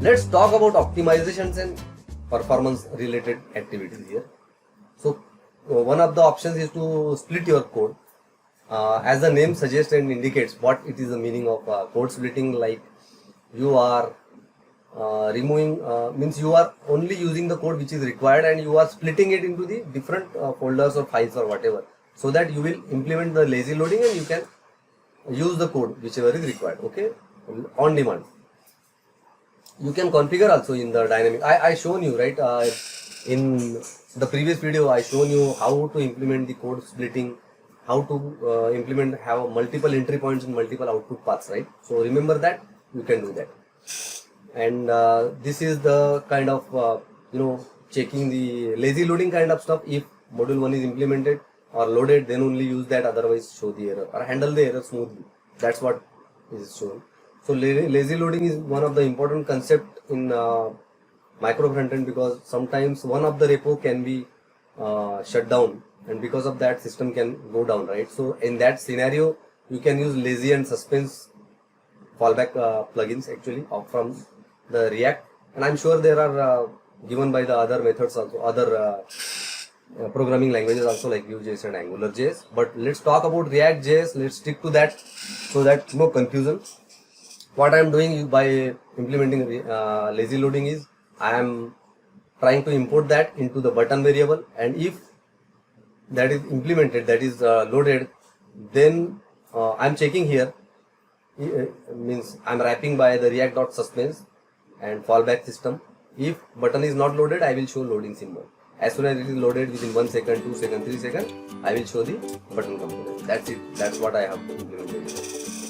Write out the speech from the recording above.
Let's talk about optimizations and performance related activities here. So one of the options is to split your code. As the name suggests and indicates what it is the meaning of code splitting, like you are removing, means you are only using the code which is required and you are splitting it into the different folders or files or whatever, so that you will implement the lazy loading and you can use the code whichever is required, okay, on demand. You can configure also in the dynamic. I shown you, right, in the previous video I shown you how to implement the code splitting, how to implement, have multiple entry points and multiple output paths, right? So remember that, you can do that. And this is the kind of checking the lazy loading kind of stuff. If module 1 is implemented or loaded, then only use that, otherwise show the error or handle the error smoothly. That's what is shown. So lazy loading is one of the important concept in micro frontend, because sometimes one of the repo can be shut down, and because of that system can go down, right? So in that scenario you can use lazy and suspense fallback plugins actually from the React, and I'm sure there are given by the other methods also, other programming languages also, like Vue.js and AngularJS. But let's talk about React.js. Let's stick to that so that no confusion. What I am doing by implementing lazy loading is I am trying to import that into the button variable, and if that is implemented, that is loaded, then I'm checking here, means I'm wrapping by the react.suspense and fallback system. If button is not loaded, I will show loading symbol. As soon as it is loaded, within 1 second, 2 seconds, 3 seconds, I will show the button component. That's it. That's what I have to implement.